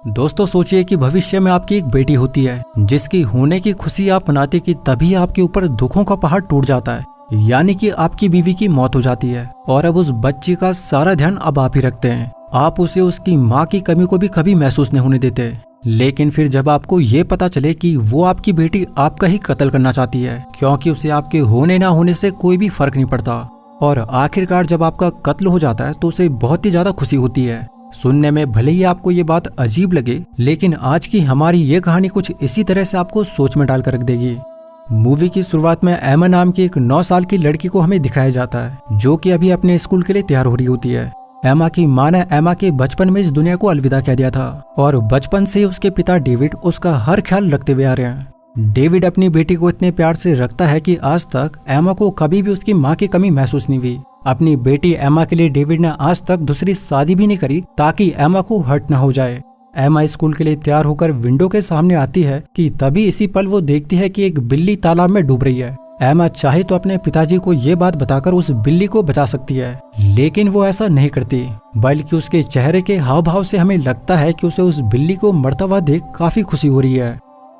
दोस्तों सोचिए कि भविष्य में आपकी एक बेटी होती है जिसकी होने की खुशी आप मनाते कि तभी आपके ऊपर दुखों का पहाड़ टूट जाता है, यानी कि आपकी बीवी की मौत हो जाती है और अब उस बच्ची का सारा ध्यान अब आप ही रखते हैं। आप उसे उसकी माँ की कमी को भी कभी महसूस नहीं होने देते। लेकिन फिर जब आपको ये पता चले कि वो आपकी बेटी आपका ही कत्ल करना चाहती है क्योंकि उसे आपके होने ना होने से कोई भी फर्क नहीं पड़ता, और आखिरकार जब आपका कत्ल हो जाता है तो उसे बहुत ही ज्यादा खुशी होती है। सुनने में भले ही आपको ये बात अजीब लगे, लेकिन आज की हमारी ये कहानी कुछ इसी तरह से आपको सोच में डालकर रख देगी। मूवी की शुरुआत में एमा नाम की एक 9 साल की लड़की को हमें दिखाया जाता है जो कि अभी अपने स्कूल के लिए तैयार हो रही होती है। एमा की मां ने एमा के बचपन में इस दुनिया को अलविदा कह दिया था और बचपन से उसके पिता डेविड उसका हर ख्याल रखते हुए आ रहे हैं। डेविड अपनी बेटी को इतने प्यार से रखता है कि आज तक एमा को कभी भी उसकी माँ की कमी महसूस नहीं हुई। अपनी बेटी एमा के लिए डेविड ने आज तक दूसरी शादी भी नहीं करी ताकि एमा को हर्ट न हो जाए। एमा स्कूल के लिए तैयार होकर विंडो के सामने आती है कि तभी इसी पल वो देखती है कि एक बिल्ली तालाब में डूब रही है। एमा चाहे तो अपने पिताजी को ये बात बताकर उस बिल्ली को बचा सकती है, लेकिन वो ऐसा नहीं करती, बल्कि उसके चेहरे के हाव भाव से हमें लगता है कि उसे उस बिल्ली को मरता हुआ देख काफी खुशी हो रही है।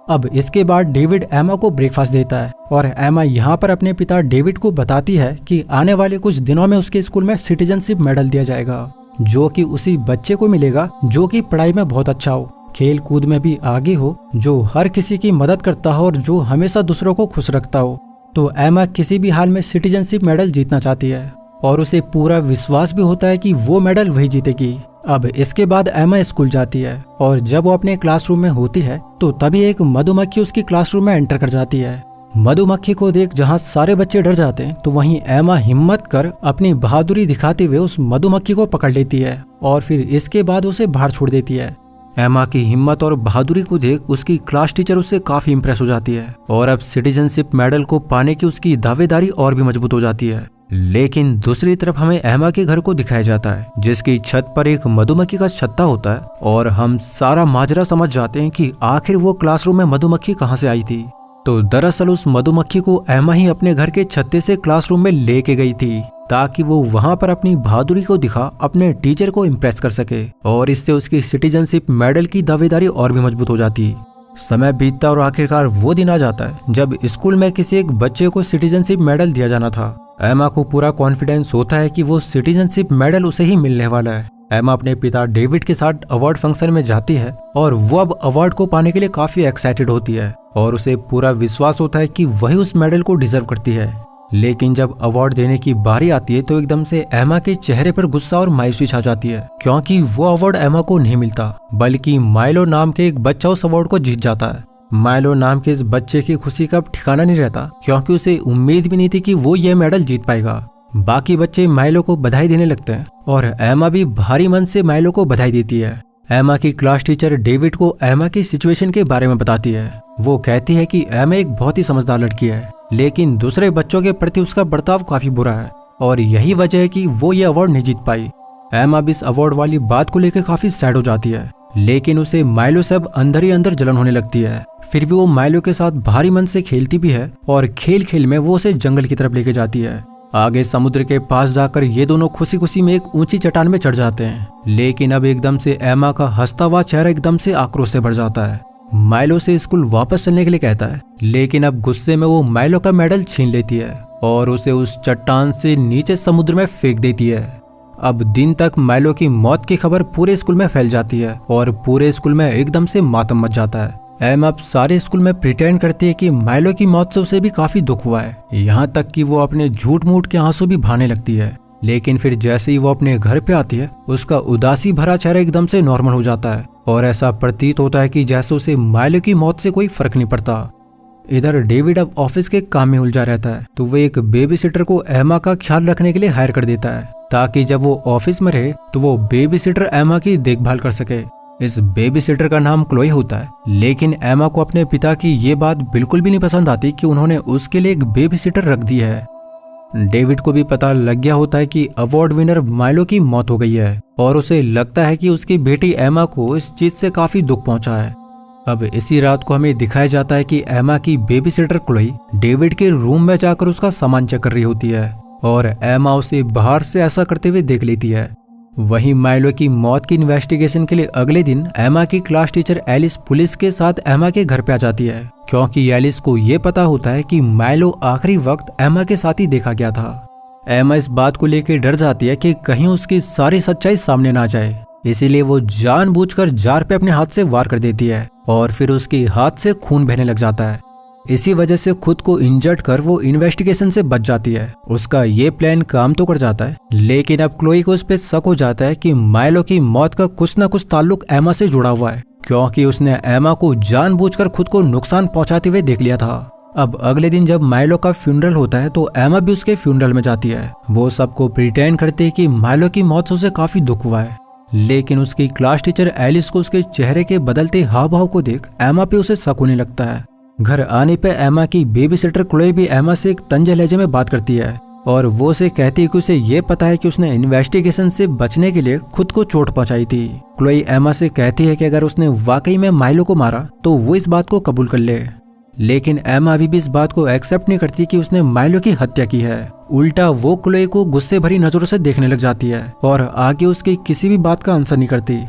अब इसके बाद डेविड एमा को ब्रेकफास्ट देता है और एमा यहाँ पर अपने पिता डेविड को बताती है कि आने वाले कुछ दिनों में उसके स्कूल में सिटीजनशिप मेडल दिया जाएगा जो कि उसी बच्चे को मिलेगा जो कि पढ़ाई में बहुत अच्छा हो, खेल कूद में भी आगे हो, जो हर किसी की मदद करता हो और जो हमेशा दूसरों को खुश रखता हो। तो एमा किसी भी हाल में सिटीजनशिप मेडल जीतना चाहती है और उसे पूरा विश्वास भी होता है कि वो मेडल वही जीतेगी। अब इसके बाद एमा स्कूल जाती है और जब वो अपने क्लासरूम में होती है तो तभी एक मधुमक्खी उसकी क्लासरूम में एंटर कर जाती है। मधुमक्खी को देख जहाँ सारे बच्चे डर जाते हैं तो वहीं एमा हिम्मत कर अपनी बहादुरी दिखाते हुए उस मधुमक्खी को पकड़ लेती है और फिर इसके बाद उसे बाहर छोड़ देती है। एमा की हिम्मत और बहादुरी को देख उसकी क्लास टीचर उससे काफी इम्प्रेस हो जाती है और अब सिटीजनशिप मेडल को पाने की उसकी दावेदारी और भी मजबूत हो जाती है। लेकिन दूसरी तरफ हमें एमा के घर को दिखाया जाता है जिसकी छत पर एक मधुमक्खी का छत्ता होता है और हम सारा माजरा समझ जाते हैं कि आखिर वो क्लासरूम में मधुमक्खी कहाँ से आई थी। तो दरअसल उस मधुमक्खी को एमा ही अपने घर के छत्ते से क्लासरूम में लेके गई थी ताकि वो वहां पर अपनी बहादुरी को दिखा अपने टीचर को इम्प्रेस कर सके और इससे उसकी सिटीजनशिप मेडल की दावेदारी और भी मजबूत हो जाती। समय बीतता और आखिरकार वो दिन आ जाता है जब स्कूल में किसी एक बच्चे को सिटीजनशिप मेडल दिया जाना था। एमा को पूरा कॉन्फिडेंस होता है कि वो सिटीजनशिप मेडल उसे ही मिलने वाला है। एमा अपने पिता डेविड के साथ अवार्ड फंक्शन में जाती है और वो अब अवार्ड को पाने के लिए काफी एक्साइटेड होती है और उसे पूरा विश्वास होता है कि वही उस मेडल को डिजर्व करती है। लेकिन जब अवार्ड देने की बारी आती है तो एकदम से एमा के चेहरे पर गुस्सा और मायूसी छा जाती है क्योंकि वो अवार्ड एमा को नहीं मिलता बल्कि माइलो नाम के एक बच्चा उस अवार्ड को जीत जाता है। माइलो नाम के इस बच्चे की खुशी का ठिकाना नहीं रहता क्योंकि उसे उम्मीद भी नहीं थी कि वो ये मेडल जीत पाएगा। बाकी बच्चे माइलो को बधाई देने लगते हैं और एमा भी भारी मन से माइलो को बधाई देती है। एमा की क्लास टीचर डेविड को एमा की सिचुएशन के बारे में बताती है। वो कहती है कि एमा एक बहुत ही समझदार लड़की है, लेकिन दूसरे बच्चों के प्रति उसका बर्ताव काफी बुरा है और यही वजह है कि वो ये अवार्ड नहीं जीत पाई। एमा भी इस अवार्ड वाली बात को लेकर काफी सैड हो जाती है, लेकिन उसे माइलो से अब अंदर ही अंदर जलन होने लगती है। फिर भी वो माइलो के साथ भारी मन से खेलती भी है और खेल खेल में वो उसे जंगल की तरफ लेके जाती है। आगे समुद्र के पास जाकर ये दोनों खुशी खुशी में एक ऊंची चट्टान में चढ़ जाते हैं, लेकिन अब एकदम से एमा का हंसता हुआ चेहरा एकदम से आक्रोश से भर जाता है। माइलो से स्कूल वापस चलने के लिए कहता है, लेकिन अब गुस्से में वो माइलो का मेडल छीन लेती है और उसे उस चट्टान से नीचे समुद्र में फेंक देती है। अब दिन तक माइलो की मौत की खबर पूरे स्कूल में फैल जाती है और पूरे स्कूल में एकदम से मातम मच जाता है। एमा अब सारे स्कूल में प्रिटेंड करती है कि माइलो की मौत से उसे भी काफी दुख हुआ है, यहाँ तक कि वो अपने झूठ मूठ के आंसू भी बहाने लगती है। लेकिन फिर जैसे ही वो अपने घर पे आती है उसका उदासी भरा चेहरा एकदम से नॉर्मल हो जाता है और ऐसा प्रतीत होता है कि जैसे उसे माइलो की मौत से कोई फर्क नहीं पड़ता। इधर डेविड अब ऑफिस के काम में उलझा रहता है तो वो एक बेबी सिटर को एमा का ख्याल रखने के लिए हायर कर देता है ताकि जब वो ऑफिस में रहे तो वो बेबी सिटर एमा की देखभाल कर सके। इस बेबी सिटर का नाम क्लोई होता है, लेकिन एमा को अपने पिता की ये बात बिल्कुल भी नहीं पसंद आती कि उन्होंने उसके लिए एक बेबी सिटर रख दी है। डेविड को भी पता लग गया होता है कि अवार्ड विनर माइलो की मौत हो गई है और उसे लगता है कि उसकी बेटी एमा को इस चीज से काफी दुख पहुंचा है। अब इसी रात को हमें दिखाया जाता है कि एमा की बेबी सिटर क्लोई डेविड के रूम में जाकर उसका सामान चेक कर रही होती है और एमा उसे बाहर से ऐसा करते हुए देख लेती है। वहीं माइलो की मौत की इन्वेस्टिगेशन के लिए अगले दिन एमा की क्लास टीचर एलिस पुलिस के साथ एमा के घर पे आ जाती है, क्योंकि एलिस को ये पता होता है कि माइलो आखिरी वक्त एमा के साथ ही देखा गया था। एमा इस बात को लेकर डर जाती है कि कहीं उसकी सारी सच्चाई सामने ना जाए, इसीलिए वो जानबूझकर जार पे अपने हाथ से वार कर देती है और फिर उसके हाथ से खून बहने लग जाता है। इसी वजह से खुद को इंजर्ड कर वो इन्वेस्टिगेशन से बच जाती है। उसका ये प्लान काम तो कर जाता है, लेकिन अब क्लोई को उस पर शक हो जाता है कि माइलो की मौत का कुछ न कुछ ताल्लुक एमा से जुड़ा हुआ है, क्योंकि उसने एमा को जानबूझकर खुद को नुकसान पहुंचाते हुए देख लिया था। अब अगले दिन जब माइलो का फ्यूनरल होता है तो एमा भी उसके फ्यूनरल में जाती है। वो सबको प्रिटेंड करते है कि माइलो की मौत से उसे काफी दुख हुआ है, लेकिन उसकी क्लास टीचर एलिस को उसके चेहरे के बदलते हाव भाव को देख एमा पे उसे शक होने लगता है। घर आने पे एमा की बेबी सिटर क्लोई भी एमा से एक तंज लहजे में बात करती है और वो उसे कहती है कि उसे ये पता है कि उसने इन्वेस्टिगेशन से बचने के लिए खुद को चोट पहुंचाई थी। क्लोई एमा से कहती है कि अगर उसने वाकई में माइलो को मारा तो वो इस बात को कबूल कर ले, लेकिन एमा अभी भी इस बात को एक्सेप्ट नहीं करती कि उसने माइलो की हत्या की है। उल्टा वो क्लोई को गुस्से भरी नजरों से देखने लग जाती है और आगे उसकी किसी भी बात का आंसर नहीं करती।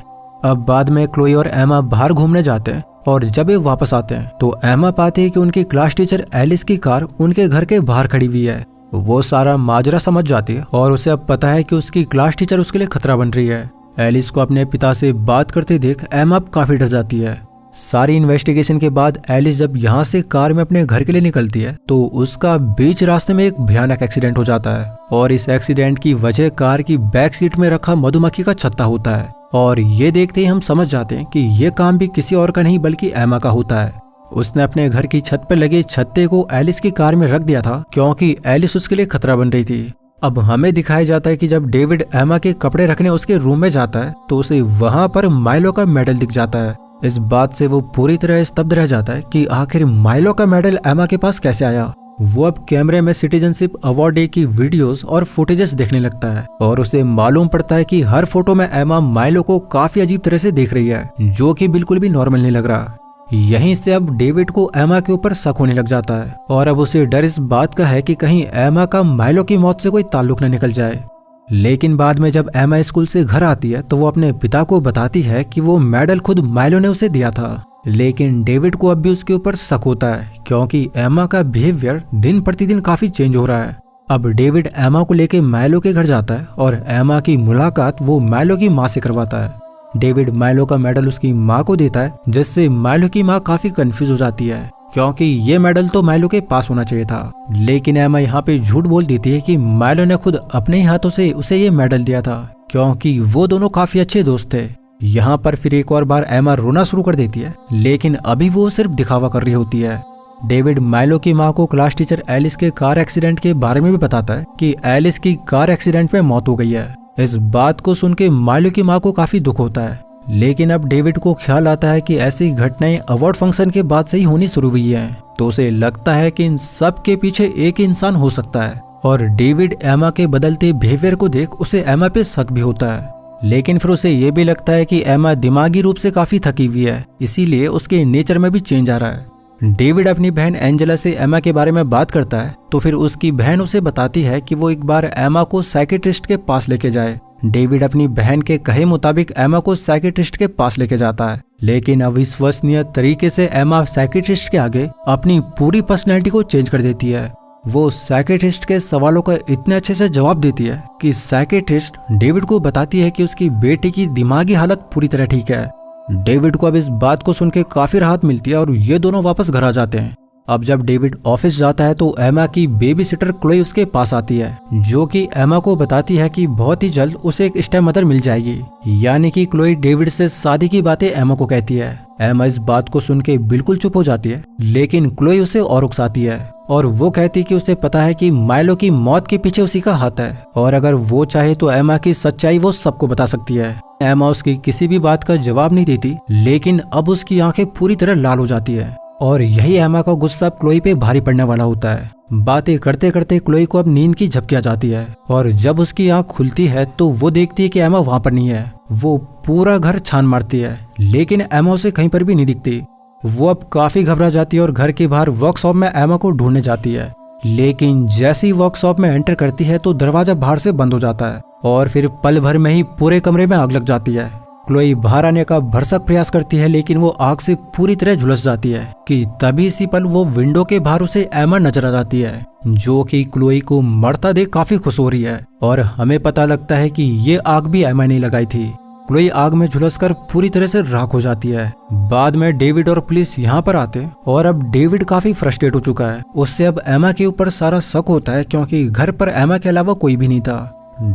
अब बाद में क्लोई और एमा बाहर घूमने जाते हैं और जब वे वापस आते हैं तो एमा पाती है कि उनकी क्लास टीचर एलिस की कार उनके घर के बाहर खड़ी हुई है। वो सारा माजरा समझ जाती है और उसे अब पता है कि उसकी क्लास टीचर उसके लिए खतरा बन रही है। एलिस को अपने पिता से बात करते देख एमा अब काफी डर जाती है। सारी इन्वेस्टिगेशन के बाद एलिस जब यहाँ से कार में अपने घर के लिए निकलती है तो उसका बीच रास्ते में एक भयानक एक्सीडेंट हो जाता है और इस एक्सीडेंट की वजह कार की बैक सीट में रखा मधुमक्खी का छत्ता होता है। और ये देखते ही हम समझ जाते हैं कि ये काम भी किसी और का नहीं बल्कि एमा का होता है। उसने अपने घर की छत पर लगे छत्ते को एलिस की कार में रख दिया था क्योंकि एलिस उसके लिए खतरा बन रही थी। अब हमें दिखाया जाता है कि जब डेविड एमा के कपड़े रखने उसके रूम में जाता है तो उसे वहां पर माइलो का मेडल दिख जाता है। इस बात से वो पूरी तरह स्तब्ध रह जाता है कि आखिर माइलो का मेडल एमा के पास कैसे आया। वो अब कैमरे में सिटीजनशिप अवार्ड डे की वीडियोस और फुटेजेस देखने लगता है और उसे मालूम पड़ता है कि हर फोटो में एमा माइलो को काफी अजीब तरह से देख रही है, जो कि बिल्कुल भी नॉर्मल नहीं लग रहा। यहीं से अब डेविड को एमा के ऊपर शक होने लग जाता है और अब उसे डर इस बात का है कि कहीं एमा का माइलो की मौत से कोई ताल्लुक न निकल जाए। लेकिन बाद में जब एमा स्कूल से घर आती है तो वो अपने पिता को बताती है कि वो मेडल खुद माइलो ने उसे दिया था। लेकिन डेविड को अब भी उसके ऊपर शक होता है क्योंकि एमा का बिहेवियर दिन प्रतिदिन काफी चेंज हो रहा है। अब डेविड एमा को लेकर माइलो के घर जाता है और एमा की मुलाकात वो माइलो की माँ से करवाता है। डेविड माइलो का मेडल उसकी माँ को देता है, जिससे माइलो की माँ काफी कंफ्यूज हो जाती है क्योंकि ये मेडल तो माइलो के पास होना चाहिए था। लेकिन एमा यहाँ पे झूठ बोल देती है कि माइलो ने खुद अपने ही हाथों से उसे ये मेडल दिया था क्योंकि वो दोनों काफी अच्छे दोस्त थे। यहाँ पर फिर एक और बार एमा रोना शुरू कर देती है, लेकिन अभी वो सिर्फ दिखावा कर रही होती है। डेविड माइलो की माँ को क्लास टीचर एलिस के कार एक्सीडेंट के बारे में भी बताता है कि एलिस की कार एक्सीडेंट में मौत हो गई है। इस बात को सुन के माइलो की माँ को काफी दुख होता है, लेकिन अब डेविड को ख्याल आता है कि ऐसी घटनाएं अवार्ड फंक्शन के बाद से ही होनी शुरू हुई है, तो उसे लगता है कि इन सब के पीछे एक इंसान हो सकता है। और डेविड एमा के बदलते बिहेवियर को देख उसे एमा पे शक भी होता है, लेकिन फिर उसे ये भी लगता है कि एमा दिमागी रूप से काफी थकी हुई है, इसीलिए उसके नेचर में भी चेंज आ रहा है। डेविड अपनी बहन एंजेला से एमा के बारे में बात करता है तो फिर उसकी बहन उसे बताती है कि वो एक बार एमा को साइकेट्रिस्ट के पास लेके जाए। डेविड अपनी बहन के कहे मुताबिक एमा को साइकेट्रिस्ट के पास लेके जाता है, लेकिन अविश्वसनीय तरीके से एमा साइकेट्रिस्ट के आगे अपनी पूरी पर्सनैलिटी को चेंज कर देती है। वो साइकेट्रिस्ट के सवालों का इतने अच्छे से जवाब देती है कि साइकेट्रिस्ट डेविड को बताती है कि उसकी बेटी की दिमागी हालत पूरी तरह ठीक है। डेविड को अब इस बात को सुन के काफी राहत मिलती है और ये दोनों वापस घर आ जाते हैं। अब जब डेविड ऑफिस जाता है तो एमा की बेबी सिटर क्लोई उसके पास आती है, जो कि एमा को बताती है कि बहुत ही जल्द उसे एक स्टेप मदर मिल जाएगी। यानी कि क्लोई डेविड से शादी की बातें एमा को कहती है। एमा इस बात को सुन के बिल्कुल चुप हो जाती है, लेकिन क्लोई उसे और उकसाती है और वो कहती है कि उसे पता है कि माइलो की मौत के पीछे उसी का हाथ है और अगर वो चाहे तो एमा की सच्चाई वो सबको बता सकती है। एमा उसकी किसी भी बात का जवाब नहीं देती, लेकिन अब उसकी आंखें पूरी तरह लाल हो जाती है और यही एमा का गुस्सा क्लोई पे भारी पड़ने वाला होता है। बातें करते करते क्लोई को अब नींद की झपकी आ जाती है और जब उसकी आंख खुलती है तो वो देखती है कि एमा वहां पर नहीं है। वो पूरा घर छान मारती है, लेकिन एमा उसे कहीं पर भी नहीं दिखती। वो अब काफी घबरा जाती है और घर के बाहर वर्कशॉप में एमा को ढूंढने जाती है, लेकिन जैसे ही वर्कशॉप में एंटर करती है तो दरवाजा बाहर से बंद हो जाता है और फिर पल भर में ही पूरे कमरे में आग लग जाती है। क्लोई बाहर आने का भरसक प्रयास करती है लेकिन वो आग से पूरी तरह झुलस जाती है कि तभी इसी पल वो विंडो के बाहर उसे एमा नजर आ जाती है, जो कि क्लोई को मरता देख काफी खुश हो रही है और हमें पता लगता है कि ये आग भी एमा ने लगाई थी। क्लोई आग में झुलसकर पूरी तरह से राख हो जाती है। बाद में डेविड और पुलिस यहाँ पर आते और अब डेविड काफी फ्रस्ट्रेट हो चुका है। उससे अब एमा के ऊपर सारा शक होता है क्योंकि घर पर एमा के अलावा कोई भी नहीं था।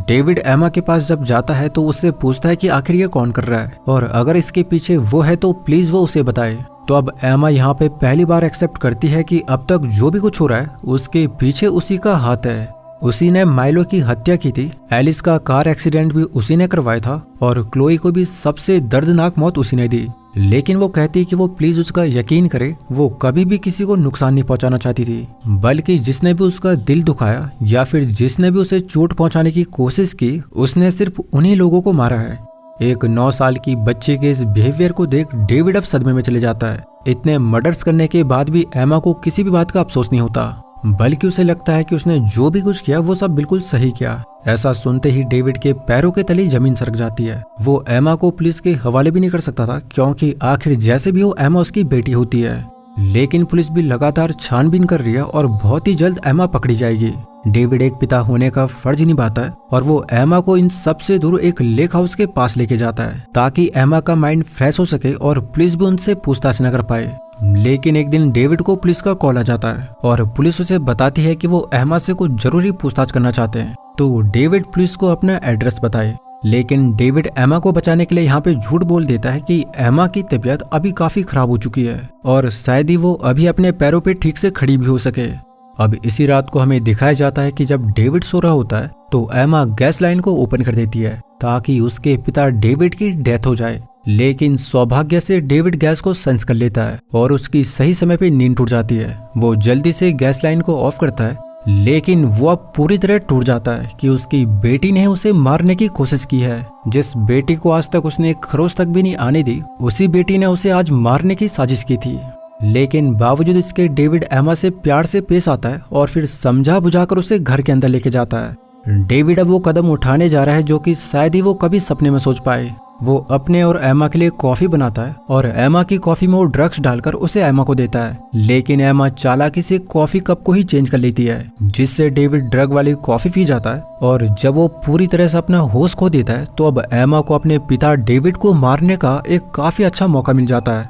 डेविड एमा के पास जब जाता है तो उससे पूछता है कि आखिर ये कौन कर रहा है और अगर इसके पीछे वो है तो प्लीज वो उसे बताए। तो अब एमा यहाँ पे पहली बार एक्सेप्ट करती है कि अब तक जो भी कुछ हो रहा है उसके पीछे उसी का हाथ है। उसी ने माइलो की हत्या की थी, एलिस का कार एक्सीडेंट भी उसी ने करवाया था और क्लोई को भी सबसे दर्दनाक मौत उसी ने दी। लेकिन वो कहती कि वो प्लीज उसका यकीन करे, वो कभी भी किसी को नुकसान नहीं पहुंचाना चाहती थी, बल्कि जिसने भी उसका दिल दुखाया या फिर जिसने भी उसे चोट पहुंचाने की कोशिश की उसने सिर्फ उन्हीं लोगों को मारा है। एक 9 साल की बच्चे के इस बिहेवियर को देख डेविड अब सदमे में चले जाता है। इतने मर्डर्स करने के बाद भी एमा को किसी भी बात का अफसोस नहीं होता, बल्कि उसे लगता है कि उसने जो भी कुछ किया वो सब बिल्कुल सही किया। ऐसा सुनते ही डेविड के पैरों के तले जमीन सरक जाती है। वो एमा को पुलिस के हवाले भी नहीं कर सकता था क्योंकि आखिर जैसे भी हो एमा उसकी बेटी होती है। लेकिन पुलिस भी लगातार छानबीन कर रही है और बहुत ही जल्द एमा पकड़ी जाएगी। डेविड एक पिता होने का फर्ज निभाता है और वो एमा को इन सबसे दूर एक लेक हाउस के पास लेके जाता है ताकि एमा का माइंड फ्रेश हो सके और पुलिस भी उनसे पूछताछ न कर पाए। लेकिन एक दिन डेविड को पुलिस का कॉल आ जाता है और पुलिस उसे बताती है कि वो एमा से कुछ जरूरी पूछताछ करना चाहते हैं। तो डेविड पुलिस को अपना एड्रेस बताए, लेकिन डेविड एमा को बचाने के लिए यहाँ पे झूठ बोल देता है कि एमा की तबीयत अभी काफी खराब हो चुकी है और शायद ही वो अभी अपने पैरों पे ठीक से खड़ी भी हो सके। अब इसी रात को हमें दिखाया जाता है कि जब डेविड सो रहा होता है तो एमा गैस लाइन को ओपन कर देती है ताकि उसके पिता डेविड की डेथ हो जाए। लेकिन सौभाग्य से डेविड गैस को सेंस कर लेता है और उसकी सही समय पे नींद टूट जाती है। वो जल्दी से गैस लाइन को ऑफ करता है, लेकिन वो अब पूरी तरह टूट जाता है कि उसकी बेटी ने उसे मारने की कोशिश की है। जिस बेटी को आज तक उसने खरोच तक भी नहीं आने दी, उसी बेटी ने उसे आज मारने की साजिश की थी। लेकिन बावजूद इसके डेविड एमा से प्यार से पेश आता है और फिर समझा बुझाकर उसे घर के अंदर लेके जाता है। डेविड अब वो कदम उठाने जा रहा है जो कि शायद ही वो कभी सपने में सोच पाए। वो अपने और एमा के लिए कॉफी बनाता है और एमा की कॉफी में वो ड्रग्स डालकर उसे एमा को देता है। लेकिन एमा चालाकी से कॉफी कप को ही चेंज कर लेती है, जिससे डेविड ड्रग वाली कॉफी पी जाता है। और जब वो पूरी तरह से अपना होश खो देता है तो अब एमा को अपने पिता डेविड को मारने का एक काफी अच्छा मौका मिल जाता है।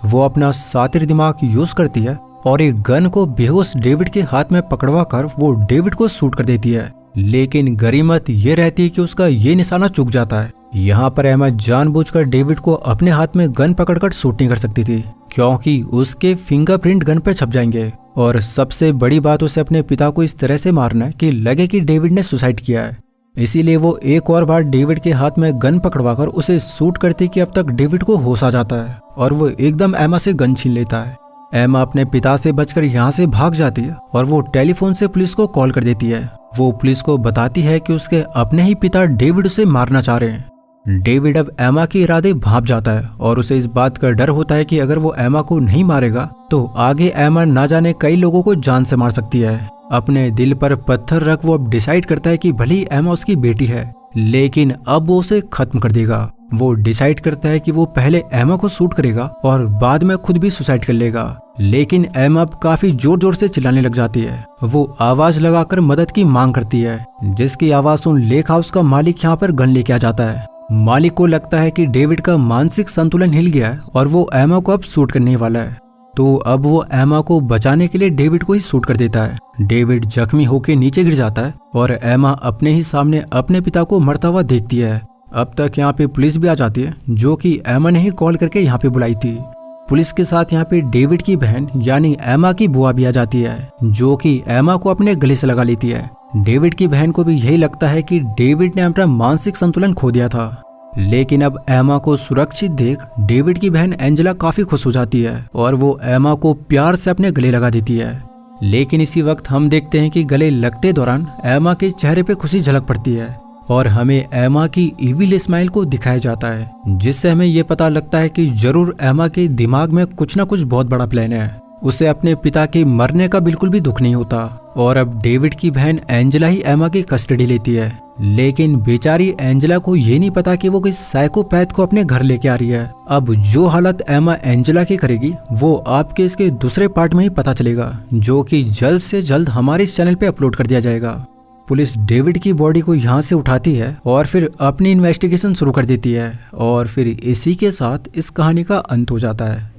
वो अपना सातिर दिमाग यूज करती है और एक गन को बेहोश डेविड के हाथ में पकड़वा कर वो डेविड को शूट कर देती है। लेकिन गरीमत ये रहती है कि उसका ये निशाना चूक जाता है। यहाँ पर एमा जानबूझकर डेविड को अपने हाथ में गन पकड़कर शूट नहीं कर सकती थी क्योंकि उसके फिंगरप्रिंट गन पे छप जाएंगे। और सबसे बड़ी बात, उसे अपने पिता को इस तरह से मारना है कि लगे कि डेविड ने सुसाइड किया है। इसीलिए वो एक और बार डेविड के हाथ में गन पकड़वाकर उसे शूट करती कि अब तक डेविड को होश आ जाता है और वो एकदम एमा से गन छीन लेता है। एमा अपने पिता से बचकर यहाँ से भाग जाती है और वो टेलीफोन से पुलिस को कॉल कर देती है। वो पुलिस को बताती है कि उसके अपने ही पिता डेविड उसे मारना चाह रहे हैं। डेविड अब एमा के इरादे भांप जाता है और उसे इस बात का डर होता है कि अगर वो एमा को नहीं मारेगा तो आगे एमा ना जाने कई लोगों को जान से मार सकती है। अपने दिल पर पत्थर रख वो अब डिसाइड करता है कि भले ही एमा उसकी बेटी है, लेकिन अब वो उसे खत्म कर देगा। वो डिसाइड करता है कि वो पहले एमा को शूट करेगा और बाद में खुद भी सुसाइड कर लेगा। लेकिन एमा अब काफी जोर जोर से चिल्लाने लग जाती है। वो आवाज लगाकर मदद की मांग करती है, जिसकी आवाज सुन लेक हाउस का मालिक यहाँ पर गन लेके आ जाता है। मालिक को लगता है कि डेविड का मानसिक संतुलन हिल गया है और वो एमा को अब शूट करने वाला है। तो अब वो एमा को बचाने के लिए डेविड को ही शूट कर देता है। डेविड जख्मी होकर नीचे गिर जाता है और एमा अपने ही सामने अपने पिता को मरता हुआ देखती है। अब तक यहाँ पे पुलिस भी आ जाती है, जो कि एमा ने ही कॉल करके यहाँ पे बुलाई थी। पुलिस के साथ यहाँ पे डेविड की बहन यानी एमा की बुआ भी आ जाती है, जो कि एमा को अपने गले से लगा लेती है। डेविड की बहन को भी यही लगता है कि डेविड ने अपना मानसिक संतुलन खो दिया था। लेकिन अब एमा को सुरक्षित देख डेविड की बहन एंजेला काफी खुश हो जाती है और वो एमा को प्यार से अपने गले लगा देती है। लेकिन इसी वक्त हम देखते हैं कि गले लगते दौरान एमा के चेहरे पे खुशी झलक पड़ती है और हमें एमा की इविल स्माइल को दिखाया जाता है, जिससे हमें ये पता लगता है कि जरूर एमा के दिमाग में कुछ ना कुछ बहुत बड़ा प्लान है। उसे अपने पिता के मरने का बिल्कुल भी दुख नहीं होता और अब डेविड की बहन एंजेला ही एमा की कस्टडी लेती है। लेकिन बेचारी एंजेला को ये नहीं पता कि वो किस साइकोपैथ को अपने घर लेके आ रही है। अब जो हालत एमा एंजेला की करेगी वो आपके इसके दूसरे पार्ट में ही पता चलेगा, जो कि जल्द से जल्द हमारे इस चैनल पे अपलोड कर दिया जाएगा। पुलिस डेविड की बॉडी को यहाँ से उठाती है और फिर अपनी इन्वेस्टिगेशन शुरू कर देती है और फिर इसी के साथ इस कहानी का अंत हो जाता है।